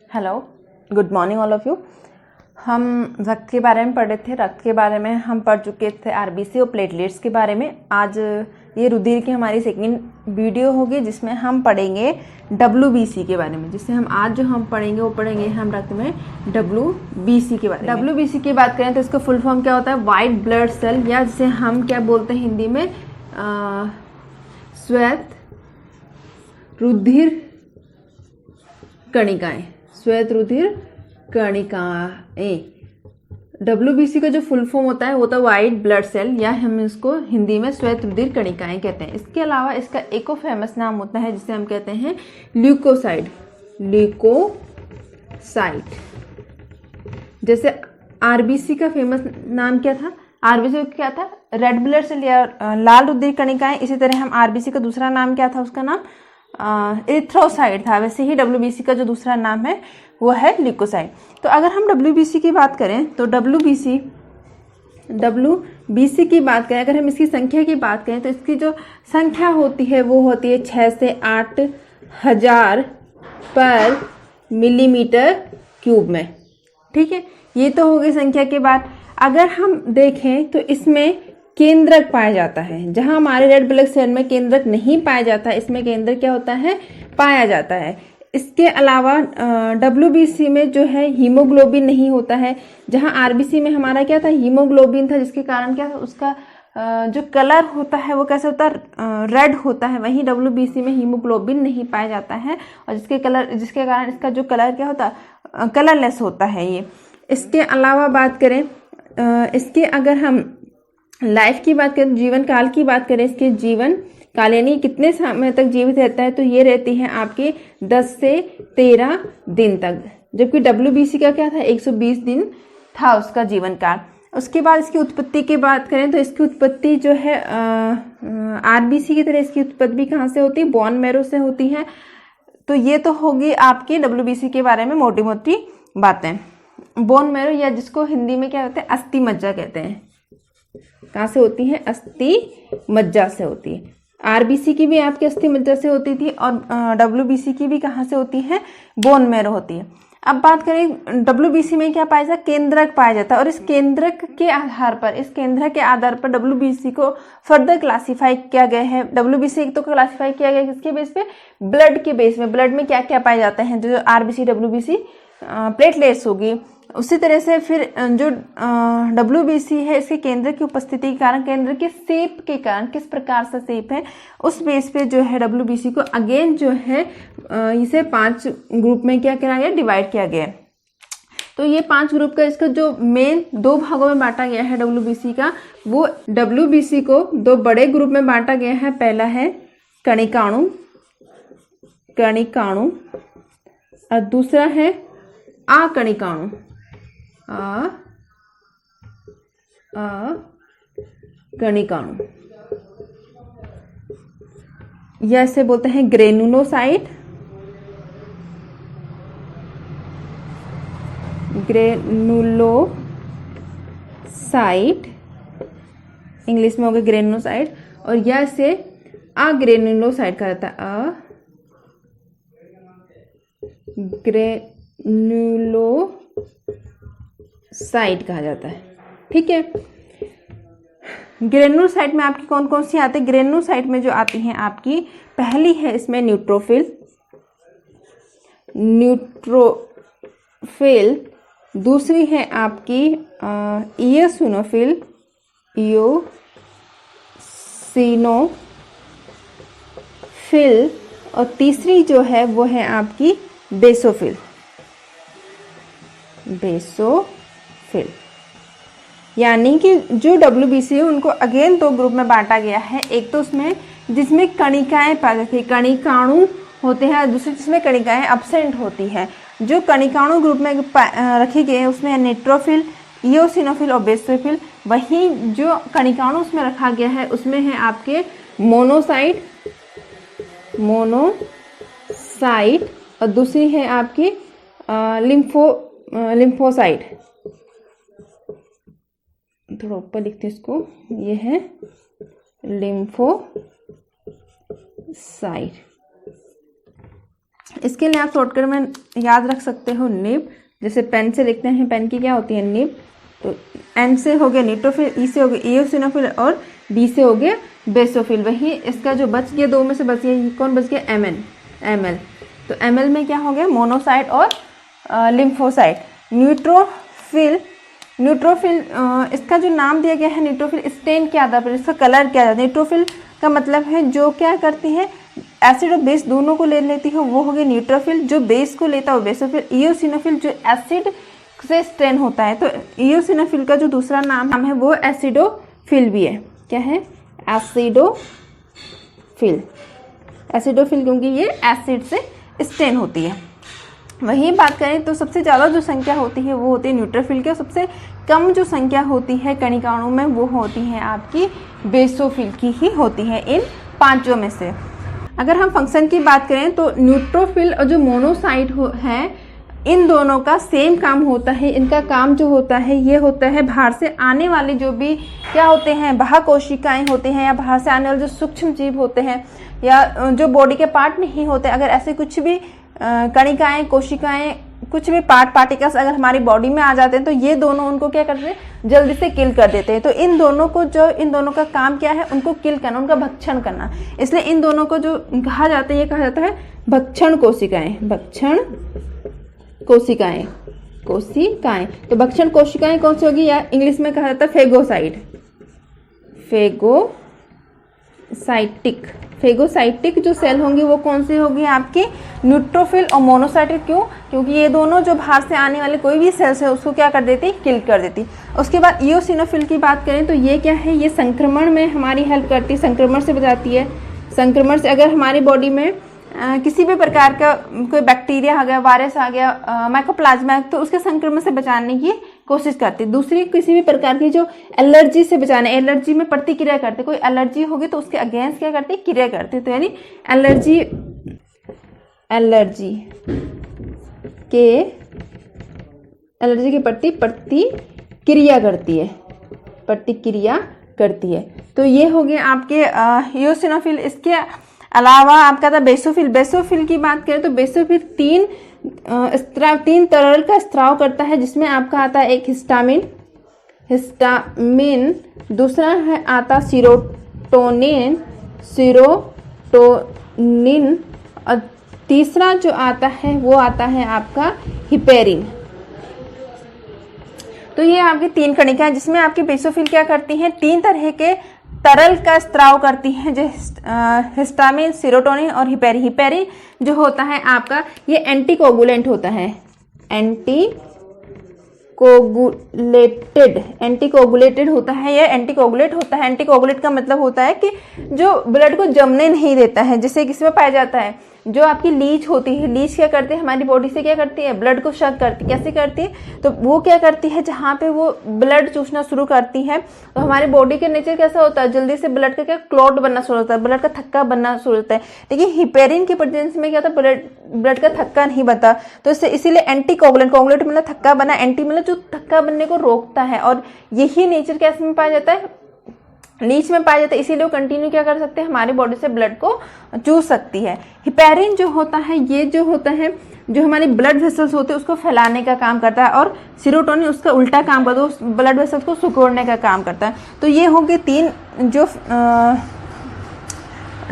Hello, good morning all of you. हम रक्त के बारे में पढ़ रहे थे। रक्त के बारे में हम पढ़ चुके थे आरबीसी और प्लेटलेट्स के बारे में। आज ये रुधिर की हमारी सेकंड वीडियो होगी जिसमें हम पढ़ेंगे डब्ल्यूबीसी के बारे में। जिससे हम आज जो हम पढ़ेंगे वो पढ़ेंगे हम रक्त में डब्ल्यूबीसी के बारे में। डब्ल्यूबीसी की बात करें तो इसका फुल फॉर्म क्या होता है? वाइट ब्लड सेल, या जिसे हम क्या बोलते हैं हिंदी में श्वेत रुधिर कणिकाएं। श्वेत रुधिर कणिकाएं। डब्ल्यूबीसी का जो फुल फॉर्म होता है वो होता है वाइट ब्लड सेल, या हम इसको हिंदी में श्वेत रुधिर कणिकाएं कहते हैं। इसके अलावा इसका एक और फेमस नाम होता है जिसे हम कहते हैं ल्यूकोसाइड। ल्यूकोसाइड। जैसे आरबीसी का फेमस नाम क्या था? आरबीसी क्या था? रेड ब्लड सेल या लाल रुधिर कणिकाएं। इसी तरह हम आरबीसी का दूसरा नाम क्या था? उसका नाम एरिथ्रोसाइट था। वैसे ही डब्ल्यूबीसी का जो दूसरा नाम है वो है ल्यूकोसाइट। तो अगर हम डब्ल्यूबीसी की बात करें तो डब्ल्यूबीसी की बात करें, अगर हम इसकी संख्या की बात करें तो इसकी जो संख्या होती है वो होती है 6 से 8 हजार पर मिलीमीटर क्यूब में। ठीक है, ये तो हो गई संख्या की बात। अगर हम देखें तो इसमें केंद्रक पाया जाता है। जहां हमारे रेड ब्लड सेल में केंद्रक नहीं पाया जाता, इसमें केंद्रक क्या होता है? पाया जाता है। इसके अलावा डब्ल्यूबीसी में जो है हीमोग्लोबिन नहीं होता है। जहां आरबीसी में हमारा क्या था? हीमोग्लोबिन था, जिसके कारण क्या था? उसका जो कलर होता है वो कैसे होता है? रेड होता है। वहीं डब्ल्यूबीसी में हीमोग्लोबिन नहीं पाया जाता है और जिसके कारण इसका जो कलर क्या होता है? कलरलेस होता है ये। इसके अलावा बात करें, इसके अगर हम लाइफ की बात करें, जीवन काल की बात करें, इसके जीवन काल यानी कितने समय तक जीवित रहता है, तो ये रहती है आपके 10 से 13 दिन तक। जबकि डब्ल्यूबीसी का क्या था? 120 दिन था उसका जीवन काल। उसके बाद इसकी उत्पत्ति की बात करें तो इसकी उत्पत्ति जो है आरबीसी की तरह इसकी उत्पत्ति भी कहाँ से होती है? बोन मैरो से होती है। तो ये तो होगी आपकी डब्ल्यूबीसी के बारे में मोटी मोटी बातें। बोन मैरो, या जिसको हिंदी में क्या कहते हैं? अस्थि मज्जा कहते हैं। कहाँ से होती है? अस्थि मज्जा से होती है। आरबीसी की भी आपकी अस्थि मज्जा से होती थी और डब्ल्यूबीसी की भी कहाँ से होती है? बोन मैरो होती है। अब बात करें डब्ल्यूबीसी में क्या पाया जाता है? केंद्रक पाया जाता है। और इस केंद्रक के आधार पर डब्ल्यूबीसी को फर्दर क्लासीफाई किया गया है। डब्ल्यूबीसी तो क्लासीफाई किया गया किसके बेस पे? ब्लड के बेस में। ब्लड में क्या क्या पाए जाते हैं? जो आरबीसी डब्ल्यूबीसी प्लेटलेट्स होगी। उसी तरह से फिर जो डब्ल्यूबीसी है, इसके केंद्र की उपस्थिति के कारण, केंद्र के शेप के कारण, किस प्रकार से शेप है उस बेस पे जो है डब्ल्यूबीसी को अगेन जो है इसे 5 ग्रुप में क्या करा गया? डिवाइड किया गया। तो ये 5 ग्रुप का इसका जो मेन 2 भागों में बांटा गया है डब्ल्यूबीसी का, वो डब्ल्यूबीसी को 2 बड़े ग्रुप में बांटा गया है। पहला है कणिकाणु और दूसरा है अकणिकाणु। कणिकाणु, या इसे बोलते हैं ग्रेनुलोसाइट। इंग्लिश में होगा ग्रेनुलोसाइट, और यह इसे अग्रेनुलोसाइट कहा जाता है। ग्रेनुलोसाइट कहा जाता है। ठीक है, ग्रेनुलोसाइट में आपकी कौन कौन सी आती है? ग्रेनुलोसाइट में जो आती हैं आपकी, पहली है इसमें न्यूट्रोफिल। दूसरी है आपकी इयोसिनोफिल। और तीसरी जो है वो है आपकी बेसोफिल। यानी कि जो डब्ल्यूबीसी है उनको अगेन 2 ग्रुप में बांटा गया है। एक तो उसमें जिसमें कणिकाएं पाई जाती है, कणिकाणु होते हैं, और दूसरी जिसमें कणिकाएं अब्सेंट होती हैं। जो कणिकाणु ग्रुप में रखे गए हैं उसमें है न्यूट्रोफिल, इयोसिनोफिल और बेसोफिल। वहीं जो कणिकाणु उसमें रखा गया है उसमें है आपके मोनोसाइट और दूसरी है आपकी लिम्फोसाइट। थोड़ा ऊपर लिखते हैं इसको, ये है लिम्फोसाइट। इसके लिए आप शॉर्टकट में याद रख सकते हो निब, जैसे पेन से लिखते हैं, पेन की क्या होती है निब, तो एन से हो गया न्यूट्रोफिल, ई से हो गया इओसिनोफिल और डी से हो गया बेसोफिल। वही इसका जो बच गया, दो में से बच गया, कौन बच गया, एम एल। तो एम एल में क्या हो गया, मोनोसाइट और लिम्फोसाइट। न्यूट्रोफिल इसका जो नाम दिया गया है न्यूट्रोफिल, स्टेन क्या आता है, इसका कलर क्या आता है। न्यूट्रोफिल का मतलब है जो क्या करती है, एसिड और बेस दोनों को ले लेती है, वो हो गया न्यूट्रोफिल। जो बेस को लेता है वो बेसोफिल। इओसिनोफिल जो एसिड से स्टेन होता है, तो इओसिनोफिल का जो दूसरा नाम है वो एसिडोफिल भी है। क्या है, एसिडोफिल। एसिडोफिल क्योंकि ये एसिड से स्टेन होती है। वही बात करें तो सबसे ज़्यादा जो संख्या होती है वो होती है न्यूट्रोफिल की, और सबसे कम जो संख्या होती है कणिकाणु में वो होती है आपकी बेसोफिल की ही होती है इन पांचों में से। अगर हम फंक्शन की बात करें तो न्यूट्रोफिल और जो मोनोसाइट है, इन दोनों का सेम काम होता है। इनका काम जो होता है ये होता है बाहर से आने वाले जो भी क्या होते हैं, बाह्य कोशिकाएं होते हैं, या बाहर से आने वाले जो सूक्ष्म जीव होते हैं, या जो बॉडी के पार्ट नहीं होते, अगर ऐसे कुछ भी कणिकाएं, कोशिकाएं, कुछ भी पार्टिकल्स अगर हमारी बॉडी में आ जाते हैं तो ये दोनों उनको क्या करते हैं, जल्दी से किल कर देते हैं। तो इन दोनों का काम क्या है, उनको किल करना, उनका भक्षण करना। इसलिए इन दोनों को जो कहा जाता है, ये कहा जाता है भक्षण कोशिकाएं। भक्षण कोशिकाएं। तो भक्षण कोशिकाएं कौन सी होगी, या इंग्लिश में कहा जाता है फेगोसाइटिक जो सेल होंगी वो कौन सी होगी आपकी, न्यूट्रोफिल और मोनोसाइटिक। क्यों, क्योंकि ये दोनों जो बाहर से आने वाले कोई भी सेल्स है उसको क्या कर देती, किल कर देती। उसके बाद इओसिनोफिल की बात करें तो ये क्या है, ये संक्रमण में हमारी हेल्प करती है, संक्रमण से बचाती है। संक्रमण से अगर हमारी बॉडी में किसी भी प्रकार का कोई बैक्टीरिया आ गया, वायरस आ गया, माइकोप्लाज्मा, तो उसके संक्रमण से बचाने की कोशिश करती है। दूसरी, किसी भी प्रकार की जो एलर्जी से बचाने, एलर्जी में प्रतिक्रिया करते, कोई एलर्जी होगी तो उसके अगेंस्ट क्या करती है, क्रिया करती है। तो यानी एलर्जी के प्रति प्रतिक्रिया करती है। तो ये हो गए आपके इओसिनोफिल। इसके अलावा आपका था बेसोफिल की बात करें तो बेसोफिल तीन तरल का स्त्राव करता है, जिसमें आपका आता है एक हिस्टामिन, दूसरा है आता सीरोटोनिन, और तीसरा जो आता है वो आता है आपका हिपेरिन। तो ये आपकी तीन कणिकाएं जिसमें आपकी बेसोफिल क्या करती हैं, तीन तरह के तरल का स्त्राव करती हैं, जो हिस्टामिन, सीरोटोनिन और हिपेरिन। हिपेरिन जो होता है आपका, ये एंटीकोगुलेंट होता है, एंटीकोगुलेटेड होता है, ये एंटीकोगुलेट होता है। एंटीकोगुलेट का मतलब होता है कि जो ब्लड को जमने नहीं देता है, जिसे किसमें पाया जाता है, जो आपकी लीच होती है। लीच क्या करती है, हमारी बॉडी से क्या करती है, ब्लड को शक करती है। कैसे करती है, तो वो क्या करती है, जहाँ पे वो ब्लड चूसना शुरू करती है तो हमारी बॉडी के नेचर कैसा होता है, जल्दी से ब्लड का क्या क्लॉट बनना शुरू होता है, ब्लड का थक्का बनना शुरू होता है। लेकिन हिपेरिन की प्रेजेंस में क्या होता है, ब्लड का थक्का नहीं बनता। तो इसीलिए एंटीकोगुलेंट, कोगुलेंट मतलब थक्का बना, एंटी मतलब जो थक्का बनने को रोकता है। और यही नेचर कैसे में पाया जाता है, लीच में पाया जाता है। इसीलिए वो कंटिन्यू क्या कर सकते हैं, हमारी बॉडी से ब्लड को चूस सकती है। हिपेरिन जो होता है, ये जो होता है, जो हमारे ब्लड वेसल्स होते हैं उसको फैलाने का काम करता है, और सीरोटोनिन उसका उल्टा काम करता है, उस ब्लड वेसल्स को सिकुड़ने का काम करता है। तो ये हो गए तीन जो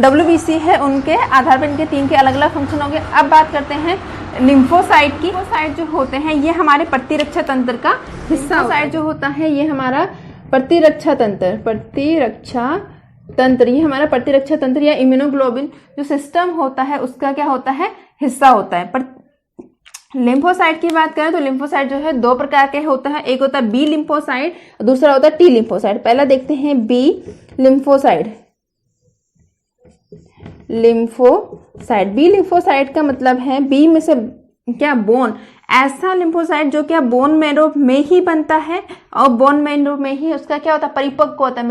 WBC है, उनके आधार पर इनके तीन के अलग अलग फंक्शन हो गए। अब बात करते हैं लिम्फोसाइट की। लिम्फोसाइट जो होते हैं ये हमारे प्रतिरक्षा तंत्र का हिस्सा। लिम्फोसाइट जो होता है ये हमारा प्रतिरक्षा तंत्र, ये हमारा प्रतिरक्षा तंत्र या इम्यूनोग्लोबिन जो सिस्टम होता है उसका क्या होता है, हिस्सा होता है। लिम्फोसाइट की बात करें तो लिम्फोसाइट जो है दो प्रकार के होता है, एक होता है बी लिम्फोसाइट, दूसरा होता है टी लिम्फोसाइट। पहला देखते हैं बी लिम्फोसाइट। बी लिम्फोसाइट का मतलब है बी में से क्या, बोन, ऐसा लिम्फोसाइट जो क्या बोन मैरो में ही बनता है, और बोन मैरो में ही उसका क्या होता है, परिपक्व होता है,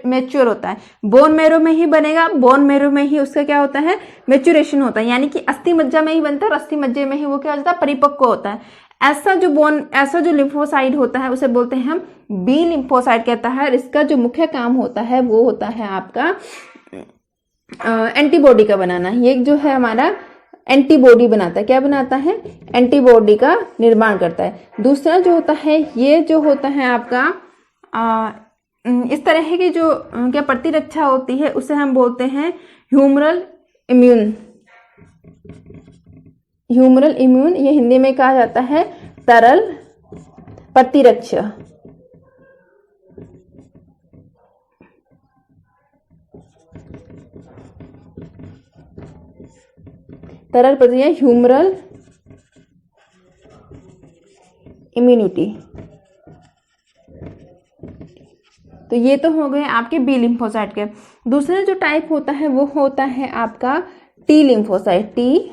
मेच्योर होता है। बोन मैरो में ही बनेगा, बोन मैरो में ही उसका क्या होता है, मेच्योरेशन होता है। यानी कि अस्थि मज्जा में ही बनता है और अस्थि मज्जे में ही वो क्या होता है, परिपक्व होता है। ऐसा जो लिम्फोसाइट होता है उसे बोलते हैं हम बी लिम्फोसाइट कहता है। और इसका जो मुख्य काम होता है वो होता है आपका एंटीबॉडी का बनाना। ये जो है हमारा एंटीबॉडी बनाता है। क्या बनाता है? एंटीबॉडी का निर्माण करता है। दूसरा जो होता है, ये जो होता है आपका इस तरह की जो क्या प्रतिरक्षा होती है उसे हम बोलते हैं ह्यूमरल इम्यून। ह्यूमरल इम्यून ये हिंदी में कहा जाता है तरल प्रतिरक्षा। तरल प्रतिरक्षा ह्यूमरल इम्यूनिटी। तो ये तो हो गए आपके बी लिम्फोसाइट के। दूसरा जो टाइप होता है वो होता है आपका T lymphocyte. T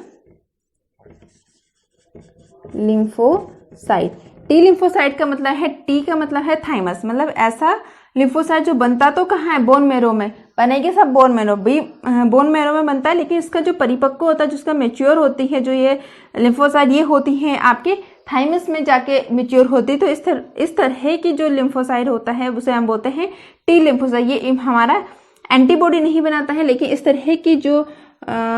lymphocyte. T lymphocyte का मतलब है, टी का मतलब है थाइमस, मतलब ऐसा लिम्फोसाइट जो बनता तो कहाँ है? बोन मैरो में बनेगी, सब बोन मैरो भी बोन मैरो में बनता है, लेकिन इसका जो परिपक्व होता है, जिसका मेच्योर होती है जो ये लिम्फोसाइट, ये होती है आपके थाइमस में जाके मेच्योर होती है। तो इस तरह की जो लिम्फोसाइट होता है उसे हम बोलते हैं टी लिम्फोसाइट। ये हमारा एंटीबॉडी नहीं बनाता है, लेकिन इस तरह की जो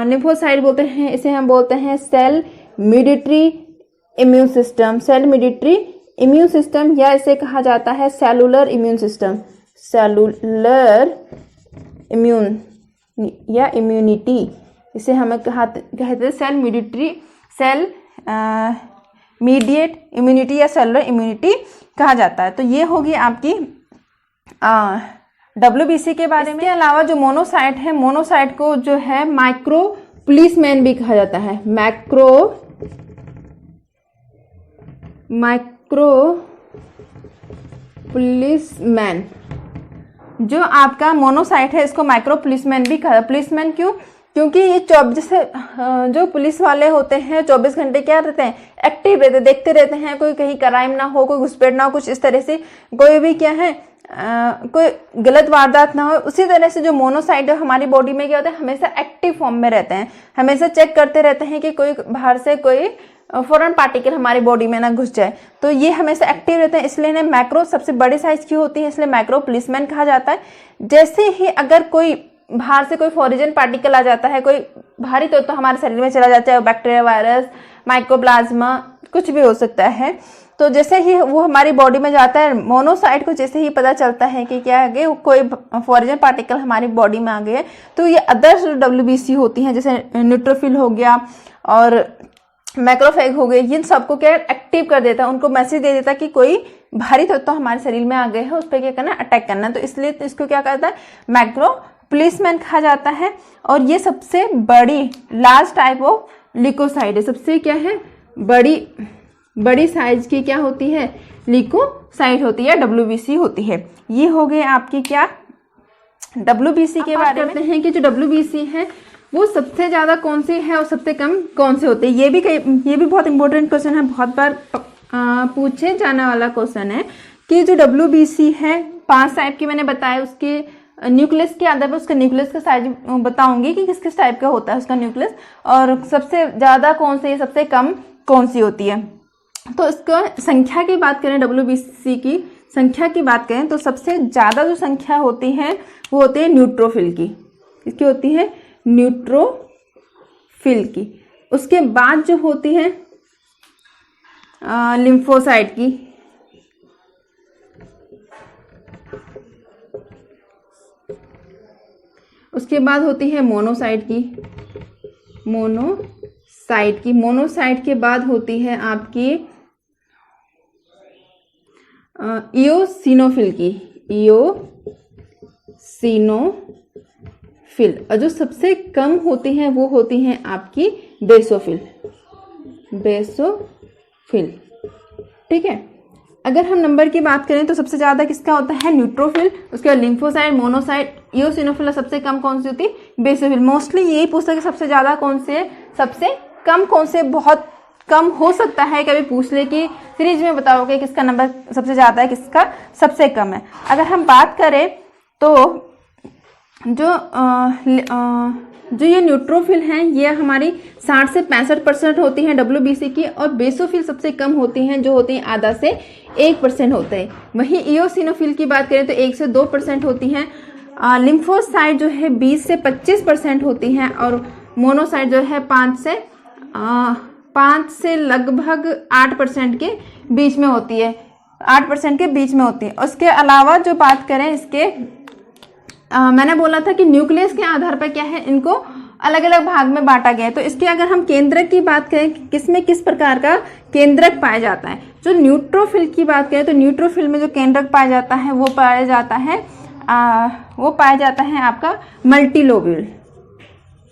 लिम्फोसाइट बोलते हैं इसे हम बोलते हैं cell mediatory immune system. Cell mediatory immune system या इसे कहा जाता है cellular immune system. Cellular immune या इम्यूनिटी, इसे हमें कहते हैं cell mediatory, cell mediate immunity या सेलुलर इम्यूनिटी कहा जाता है। तो ये होगी आपकी WBC के बारे में। इसके अलावा जो मोनोसाइट है, मोनोसाइट को जो है माइक्रो पुलिसमैन भी कहा जाता है। माइक्रो पुलिसमैन जो आपका मोनोसाइट है इसको माइक्रो पुलिसमैन भी कहा। पुलिसमैन क्यों? क्योंकि ये जैसे जो पुलिस वाले होते हैं 24 घंटे क्या रहते हैं? एक्टिव रहते, देखते रहते हैं कोई कहीं क्राइम ना हो, कोई घुसपैठ ना हो, कुछ इस तरह से कोई भी क्या है कोई गलत वारदात ना हो। उसी तरह से जो मोनोसाइट है हमारी बॉडी में क्या होता है? हमेशा एक्टिव फॉर्म में रहते हैं, हमेशा चेक करते रहते हैं कि कोई बाहर से कोई फॉरेन पार्टिकल हमारी बॉडी में ना घुस जाए। तो ये हमेशा एक्टिव रहते हैं, इसलिए इन्हें मैक्रो सबसे बड़ी साइज की होती है, इसलिए मैक्रो पुलिसमैन कहा जाता है। जैसे ही अगर कोई बाहर से कोई फॉरेन पार्टिकल आ जाता है, कोई भारी तो हमारे शरीर में चला जाता है, बैक्टीरिया, वायरस, माइकोप्लाज्मा, कुछ भी हो सकता है। तो जैसे ही वो हमारी बॉडी में जाता है, मोनोसाइट को जैसे ही पता चलता है कि क्या है कोई फॉरेन पार्टिकल हमारी बॉडी में आ गए, तो ये अदर्स WBC होती हैं, जैसे न्यूट्रोफिल हो गया और मैक्रोफेग हो गए, इन सबको क्या एक्टिव कर देता है, उनको मैसेज दे देता है कि कोई भारी तत्व हमारे शरीर में आ गए हैं, उस पर क्या करना, अटैक करना। तो इसलिए इसको क्या कहता है? मैक्रो पुलिसमैन कहा जाता है। और ये सबसे बड़ी लार्ज टाइप ऑफ ल्यूकोसाइट है। सबसे क्या है? बड़ी साइज की क्या होती है? ल्यूकोसाइट होती है, WBC होती है। ये हो गए आपकी क्या WBC के बारे में। करते हैं कि जो WBC है वो सबसे ज्यादा कौन सी है और सबसे कम कौन से होते हैं। ये भी बहुत इंपॉर्टेंट क्वेश्चन है, बहुत बार पूछे जाने वाला क्वेश्चन है कि जो WBC है 5 टाइप की मैंने बताया, उसके न्यूक्लियस के आधार पर उसका न्यूक्लियस का साइज बताऊंगी कि किस किस टाइप का होता है उसका न्यूक्लियस, और सबसे ज्यादा कौन सी, सबसे कम कौन सी होती है। तो इसका संख्या की बात करें, WBC की संख्या की बात करें तो सबसे ज्यादा जो संख्या होती है वो होती है न्यूट्रोफिल की। इसकी होती है न्यूट्रोफिल की। उसके बाद जो होती है लिम्फोसाइट की, उसके बाद होती है मोनोसाइट की। मोनोसाइट के बाद होती है आपकी इयोसिनोफिल की। इयोसिनोफिल। और जो सबसे कम होती हैं वो होती हैं आपकी बेसोफिल। ठीक है। अगर हम नंबर की बात करें तो सबसे ज्यादा किसका होता है? न्यूट्रोफिल, उसके बाद लिम्फोसाइट, मोनोसाइट, इयोसिनोफिल, सबसे कम कौन सी होती है? बेसोफिल। मोस्टली यही पूछता है कि सबसे ज्यादा कौन से, सबसे कम कौन से। बहुत कम हो सकता है कभी पूछ ले कि सीरीज में बताओगे किसका नंबर सबसे ज्यादा है, किसका सबसे कम है। अगर हम बात करें तो जो ये न्यूट्रोफिल हैं ये हमारी 60 से 65% होती हैं WBC की, और बेसोफिल सबसे कम होती हैं, जो होती हैं आधा से 1% होते हैं। वहीं इयोसिनोफिल की बात करें तो 1 से 2% होती हैं। लिम्फोसाइट जो है 20 से 25% होती हैं, और मोनोसाइट जो है 5 से 5 से लगभग 8% के बीच में होती है, 8% के बीच में होती है। उसके अलावा जो बात करें इसके, मैंने बोला था कि न्यूक्लियस के आधार पर क्या है, इनको अलग अलग भाग में बांटा गया है। तो इसके अगर हम केंद्रक की बात करें, किसमें किस प्रकार का केंद्रक पाया जाता है, जो न्यूट्रोफिल की बात करें तो न्यूट्रोफिल में जो केंद्रक पाया जाता है वो पाया जाता है आपका मल्टीलोब्यूल,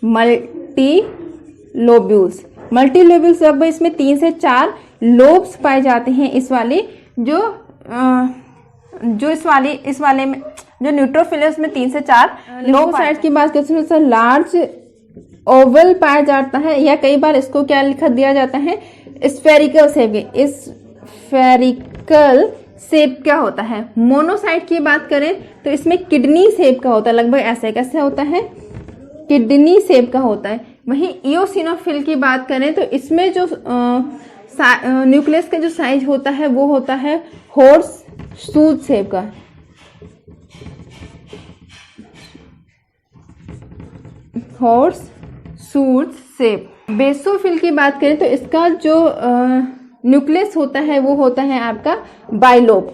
मल्टीलोब्यूल्स लगभग इसमें 3 से 4 लोब्स पाए जाते हैं। इस वाले इस वाले में जो न्यूट्रोफिल है उसमें 3 से 4 लिम्फोसाइट्स की बात करते हैं, लार्ज ओवल पाया जाता है, या कई बार इसको क्या लिखा दिया जाता है, स्फेरिकल शेप क्या होता है। मोनोसाइट की बात करें तो इसमें किडनी शेप का होता है, लगभग ऐसे कैसे होता है, किडनी शेप का होता है। वहीं इओसिनोफिल की बात करें तो इसमें जो न्यूक्लियस का जो साइज होता है वो होता है हॉर्स शूज शेप का, हॉर्स शूज शेप। बेसोफिल की बात करें तो इसका जो न्यूक्लियस होता है वो होता है आपका बाइलोब्ड,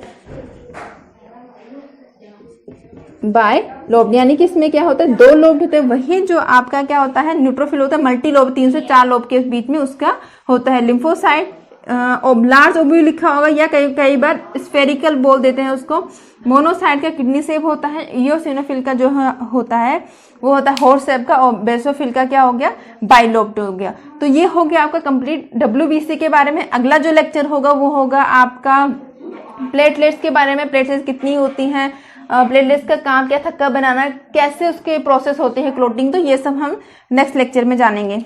यानी कि इसमें क्या होता है, 2 लोब होते हैं। वही जो आपका क्या होता है न्यूट्रोफिल होता है मल्टी लोब, 3 से 4 लोब के बीच में उसका होता है। लिम्फोसाइट लार्ज ओब्यूल लिखा होगा, या कई बार स्फेरिकल बोल देते हैं उसको। मोनोसाइट का किडनी शेप होता है, इओसिनोफिल का जो होता है वो होता है हॉर्स शेप का, और बेसोफिल का क्या हो गया, बाइलोब्ड हो गया। तो ये हो गया आपका कंप्लीट WBC के बारे में। अगला जो लेक्चर होगा वो होगा आपका प्लेटलेट्स के बारे में, प्लेटलेट्स कितनी होती हैं, प्लेटलेट्स का काम क्या था, कब बनाना, कैसे उसके प्रोसेस होते हैं क्लोटिंग, तो ये सब हम नेक्स्ट लेक्चर में जानेंगे।